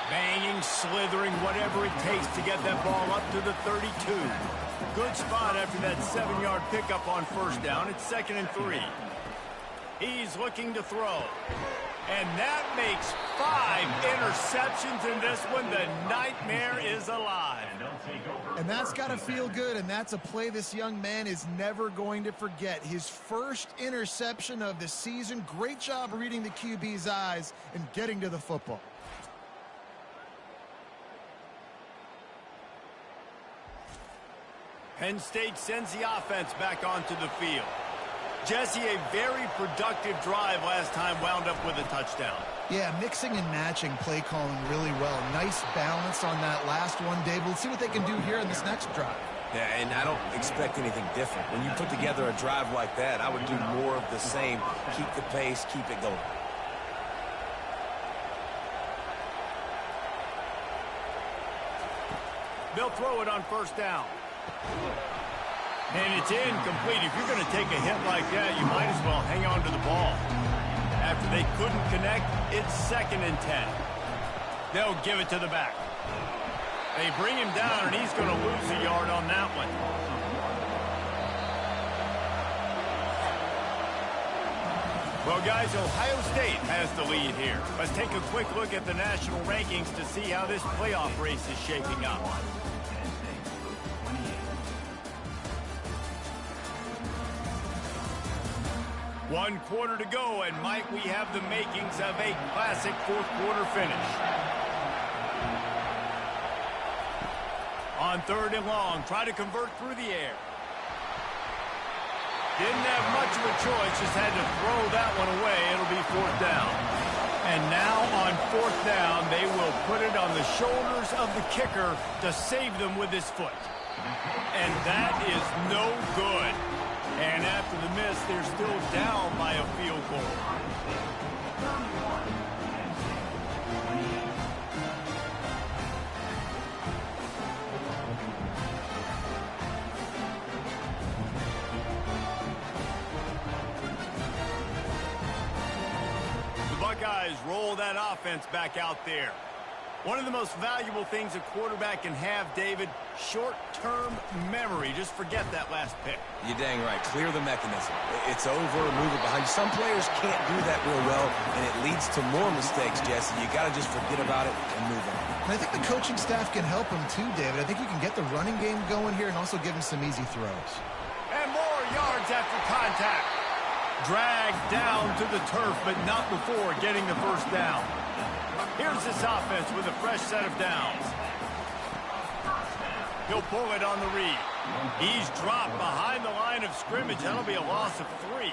Banging, slithering, whatever it takes to get that ball up to the 32. Good spot after that 7-yard pickup on first down. It's 2nd and 3. He's looking to throw. And that makes 5 interceptions in this one. The nightmare is alive. And that's got to feel good, and that's a play this young man is never going to forget. His first interception of the season. Great job reading the QB's eyes and getting to the football. Penn State sends the offense back onto the field. Jesse, a very productive drive last time wound up with a touchdown. Yeah, mixing and matching play calling really well. Nice balance on that last one, Dave. We'll see what they can do here in this next drive. Yeah, and I don't expect anything different. When you put together a drive like that, I would do more of the same. Keep the pace, keep it going. They'll throw it on first down. And it's incomplete. If you're going to take a hit like that, you might as well hang on to the ball. After they couldn't connect, it's 2nd and 10. They'll give it to the back. They bring him down, and he's going to lose a yard on that one. Well, guys, Ohio State has the lead here. Let's take a quick look at the national rankings to see how this playoff race is shaping up. One quarter to go, and Mike, we have the makings of a classic fourth quarter finish. On 3rd and long, try to convert through the air. Didn't have much of a choice, just had to throw that one away. It'll be 4th down. And now on 4th down, they will put it on the shoulders of the kicker to save them with his foot. And that is no good. And after the miss, they're still down by a field goal. Buckeyes roll that offense back out there. One of the most valuable things a quarterback can have, David, short-term memory. Just forget that last pick. You're dang right. Clear the mechanism. It's over, move it behind you. Some players can't do that real well, and it leads to more mistakes, Jesse. You got to just forget about it and move on. And I think the coaching staff can help him too, David. I think you can get the running game going here and also give him some easy throws. And more yards after contact. Dragged down to the turf, but not before getting the first down. Here's this offense with a fresh set of downs. He'll pull it on the read. He's dropped behind the line of scrimmage. That'll be a loss of 3.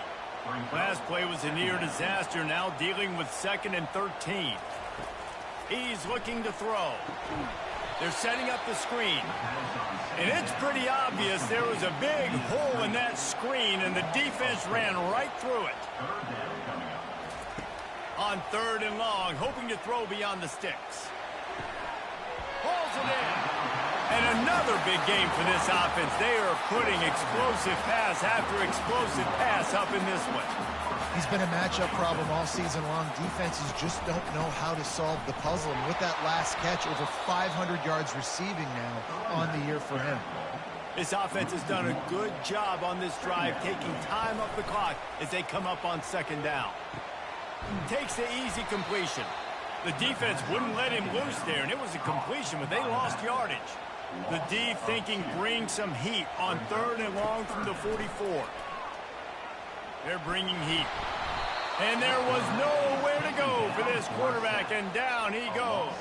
Last play was a near disaster, now dealing with 2nd and 13. He's looking to throw. They're setting up the screen. And it's pretty obvious there was a big hole in that screen, and the defense ran right through it. On 3rd and long, hoping to throw beyond the sticks. Pulls it in. And another big game for this offense. They are putting explosive pass after explosive pass up in this one. He's been a matchup problem all season long. Defenses just don't know how to solve the puzzle. And with that last catch, over 500 yards receiving now on the year for him. This offense has done a good job on this drive, taking time off the clock as they come up on 2nd down. Takes the easy completion. The defense wouldn't let him loose there, and it was a completion, but they lost yardage. The D thinking bring some heat on 3rd and long from the 44. They're bringing heat. And there was nowhere to go for this quarterback, and down he goes.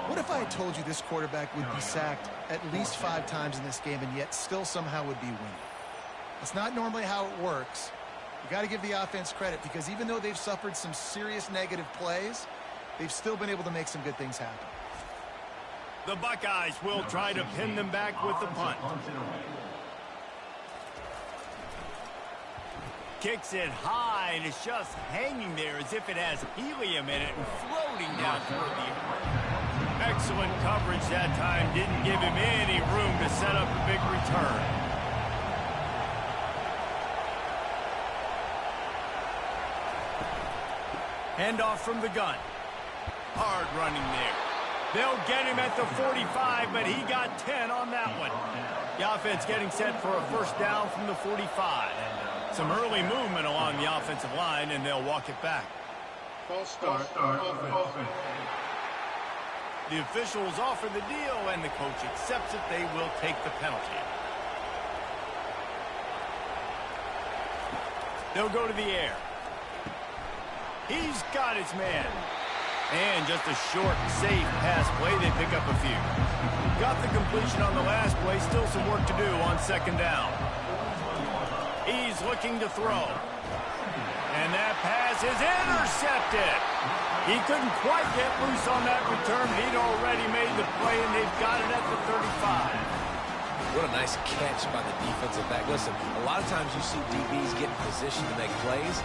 What if I had told you this quarterback would be sacked at least 5 times in this game and yet still somehow would be winning? That's not normally how it works. You got to give the offense credit because even though they've suffered some serious negative plays, they've still been able to make some good things happen. The Buckeyes will try to pin them back with the punt. Kicks it high, and it's just hanging there as if it has helium in it and floating down toward the air. Excellent coverage that time. Didn't give him any room to set up a big return. Handoff from the gun. Hard running there. They'll get him at the 45, but he got 10 on that one. The offense getting set for a first down from the 45. Some early movement along the offensive line, and they'll walk it back. False start offense. The officials offer the deal, and the coach accepts it. They will take the penalty. They'll go to the air. He's got his man. And just a short, safe pass play. They pick up a few. Got the completion on the last play. Still some work to do on 2nd down. He's looking to throw. And that pass is intercepted. He couldn't quite get loose on that return. He'd already made the play, and they've got it at the 35. What a nice catch by the defensive back. Listen, a lot of times you see DBs get in position to make plays,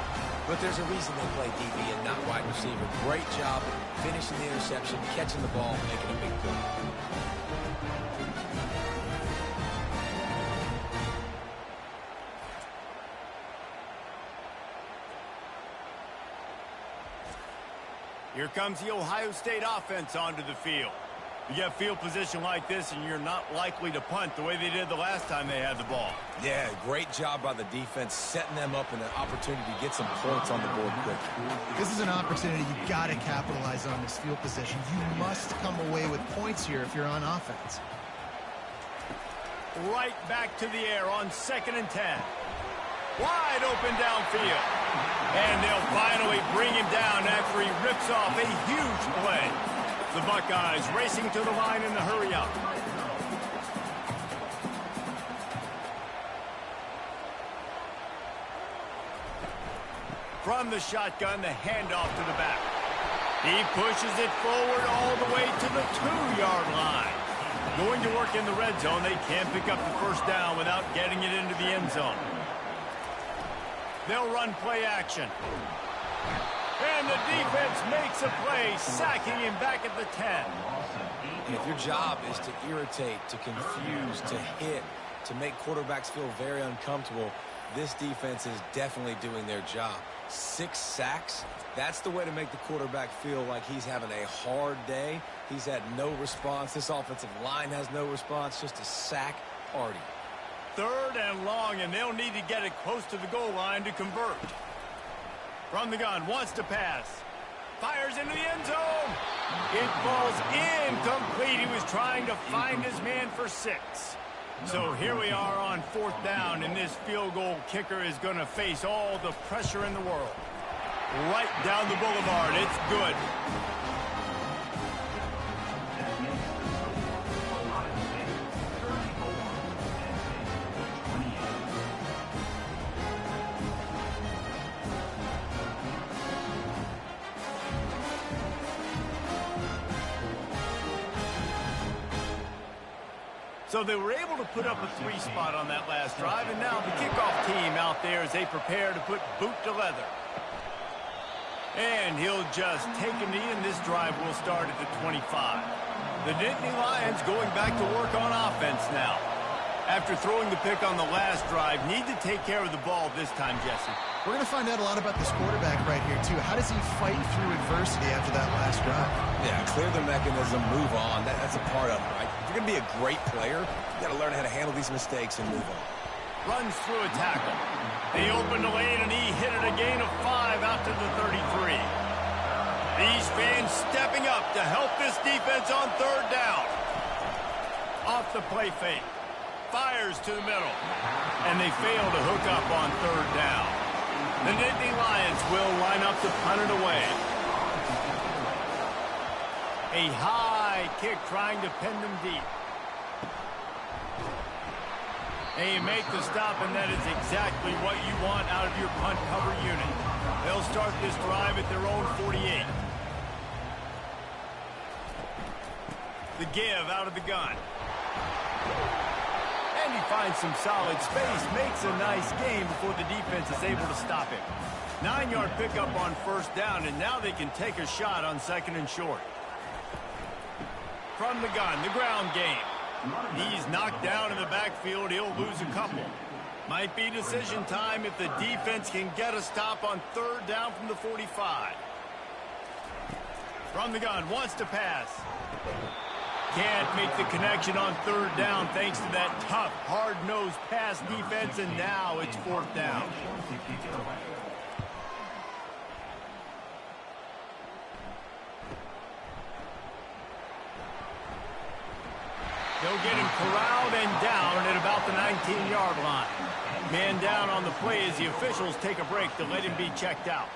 but there's a reason they play DB and not wide receiver. Great job finishing the interception, catching the ball, making a big play. Here comes the Ohio State offense onto the field. You get field position like this, and you're not likely to punt the way they did the last time they had the ball. Yeah, great job by the defense, setting them up in an opportunity to get some points on the board quick. This is an opportunity you've got to capitalize on this field position. You must come away with points here if you're on offense. Right back to the air on 2nd and 10. Wide open downfield. And they'll finally bring him down after he rips off a huge play. The Buckeyes racing to the line in the hurry-up. From the shotgun, the handoff to the back. He pushes it forward all the way to the 2-yard line. Going to work in the red zone, they can't pick up the first down without getting it into the end zone. They'll run play action. And the defense makes a play, sacking him back at the 10. And if your job is to irritate, to confuse, to hit, to make quarterbacks feel very uncomfortable, this defense is definitely doing their job. 6 sacks, that's the way to make the quarterback feel like he's having a hard day. He's had no response. This offensive line has no response, just a sack party. 3rd and long, and they'll need to get it close to the goal line to convert. From the gun, wants to pass. Fires into the end zone. It falls incomplete. He was trying to find his man for 6. So here we are on 4th down, and this field goal kicker is going to face all the pressure in the world. Right down the boulevard. It's good. So they were able to put up a 3 spot on that last drive, and now the kickoff team out there as they prepare to put boot to leather. And he'll just take a knee, and this drive will start at the 25. The Nittany Lions going back to work on offense now. After throwing the pick on the last drive, need to take care of the ball this time, Jesse. We're going to find out a lot about this quarterback right here, too. How does he fight through adversity after that last drive? Yeah, clear the mechanism, move on. That's a part of it, right? If you're going to be a great player, you got to learn how to handle these mistakes and move on. Runs through a tackle. They opened the lane, and he hit it a gain of 5 out to the 33. These fans stepping up to help this defense on 3rd down. Off the play fake. Fires to the middle. And they fail to hook up on 3rd down. The Nittany Lions will line up to punt it away. A high kick trying to pin them deep. They make the stop, and that is exactly what you want out of your punt cover unit. They'll start this drive at their own 48. The give out of the gun. And he finds some solid space, makes a nice game before the defense is able to stop him. 9-yard pickup on 1st down, and now they can take a shot on 2nd and short. From the gun, the ground game. He's knocked down in the backfield. He'll lose a couple. Might be decision time if the defense can get a stop on 3rd down from the 45. From the gun, wants to pass. Can't make the connection on 3rd down thanks to that tough, hard-nosed pass defense, and now it's 4th down. They'll get him corralled and down at about the 19-yard line. Man down on the play as the officials take a break to let him be checked out.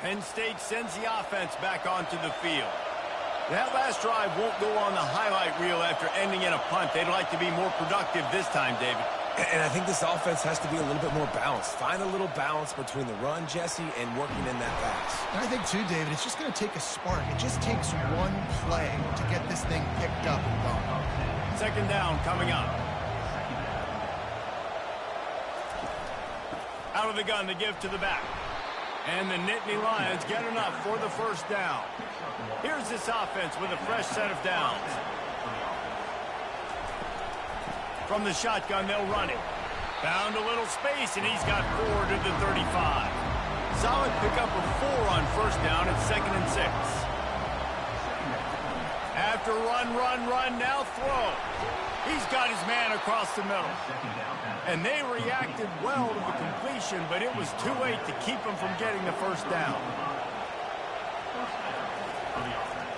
Penn State sends the offense back onto the field. That last drive won't go on the highlight reel after ending in a punt. They'd like to be more productive this time, David. And I think this offense has to be a little bit more balanced. Find a little balance between the run, Jesse, and working in that pass. And I think, too, David, it's just going to take a spark. It just takes one play to get this thing picked up and going. 2nd down coming up. Out of the gun, the give to the back. And the Nittany Lions get enough for the 1st down. Here's this offense with a fresh set of downs. From the shotgun, they'll run it. Found a little space, and he's got 4 to the 35. Solid pickup of 4 on 1st down at 2nd and 6. After run, now throw. He's got his man across the middle. And they reacted well to the completion, but it was too late to keep him from getting the first down.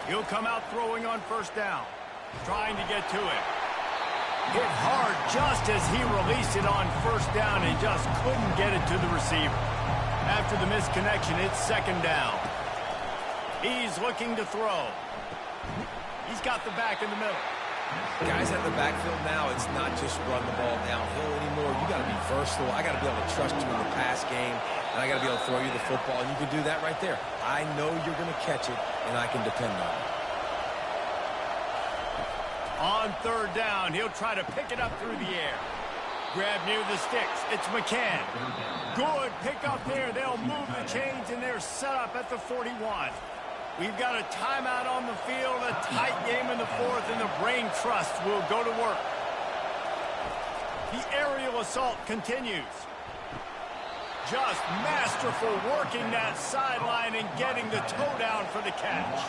He'll come out throwing on first down, trying to get to it. Hit hard just as he released it on first down and just couldn't get it to the receiver. After the misconnection, it's second down. He's looking to throw. He's got the back in the middle. Guys at the backfield now, it's not just run the ball downhill anymore. You got to be versatile. I got to be able to trust you in the pass game, and I got to be able to throw you the football, and you can do that right there. I know you're going to catch it, and I can depend on it. On third down, he'll try to pick it up through the air. Grab near the sticks. It's McCann. Good pick up there. They'll move the chains, and they're set up at the 41. We've got a timeout on the field, a tight game in the fourth, and the brain trust will go to work. The aerial assault continues. Just masterful working that sideline and getting the toe down for the catch.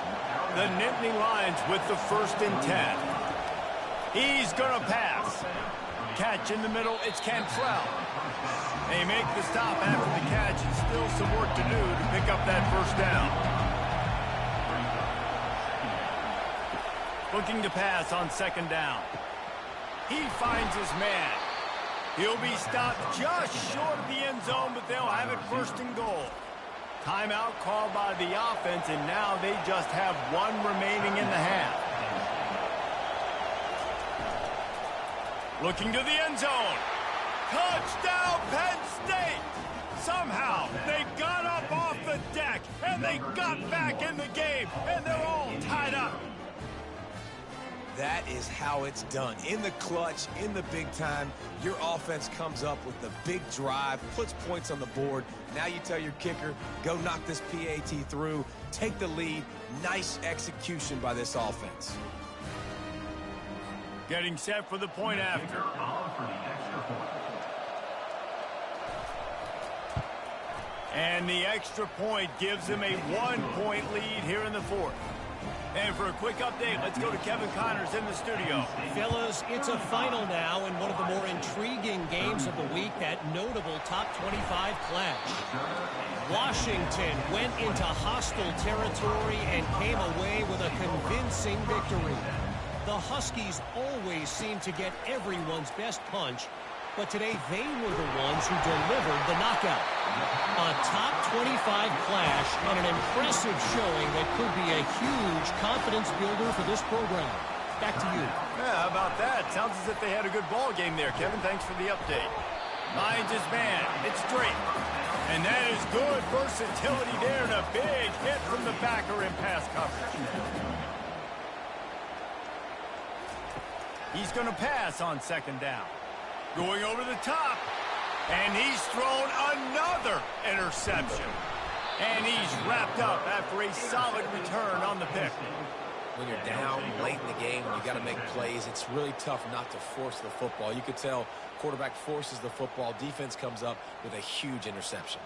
The Nittany Lions with the 1st and 10. He's going to pass. Catch in the middle, it's Cantrell. They make the stop after the catch, and still some work to do to pick up that first down. Looking to pass on second down. He finds his man. He'll be stopped just short of the end zone, but they'll have it 1st and goal. Timeout called by the offense, and now they just have one remaining in the half. Looking to the end zone. Touchdown, Penn State! Somehow, they got up off the deck, and they got back in the game, and they're all tied up. That is how it's done. In the clutch, in the big time, your offense comes up with the big drive, puts points on the board. Now you tell your kicker, go knock this PAT through, take the lead. Nice execution by this offense. Getting set for the point after. And the extra point gives them a 1-point lead here in the fourth. And for a quick update, let's go to Kevin Connors in the studio. Fellas, it's a final now in one of the more intriguing games of the week, that notable top 25 clash. Washington went into hostile territory and came away with a convincing victory. The Huskies always seem to get everyone's best punch, but today they were the ones who delivered the knockout. A top 25 clash and an impressive showing that could be a huge confidence builder for this program. Back to you. Yeah, how about that? Sounds as if they had a good ball game there, Kevin. Thanks for the update. Finds his man. It's straight. And that is good versatility there, and a big hit from the backer in pass coverage. He's going to pass on second down. Going over the top. And he's thrown another interception. And he's wrapped up after a solid return on the pick. When you're down late in the game, you got to make plays. It's really tough not to force the football. You could tell quarterback forces the football. Defense comes up with a huge interception.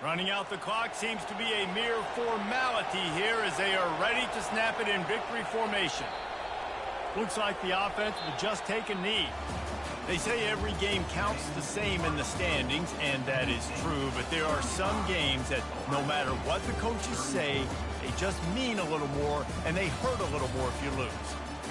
Running out the clock seems to be a mere formality here as they are ready to snap it in victory formation. Looks like the offense will just take a knee. They say every game counts the same in the standings, and that is true, but there are some games that no matter what the coaches say, they just mean a little more, and they hurt a little more if you lose.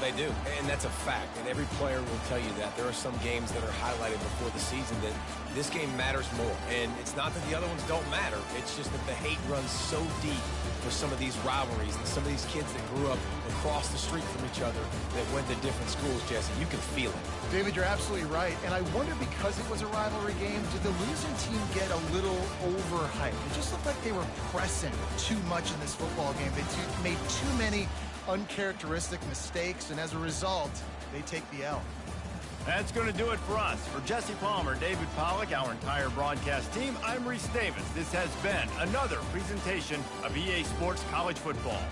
They do, and that's a fact, and every player will tell you that. There are some games that are highlighted before the season that this game matters more, and it's not that the other ones don't matter. It's just that the hate runs so deep for some of these rivalries and some of these kids that grew up across the street from each other that went to different schools, Jesse. You can feel it. David, you're absolutely right, and I wonder, because it was a rivalry game, did the losing team get a little overhyped? It just looked like they were pressing too much in this football game. They made too many uncharacteristic mistakes, and as a result, they take the L. That's going to do it for us. For Jesse Palmer, David Pollack, our entire broadcast team, I'm Reese Davis. This has been another presentation of EA Sports College Football.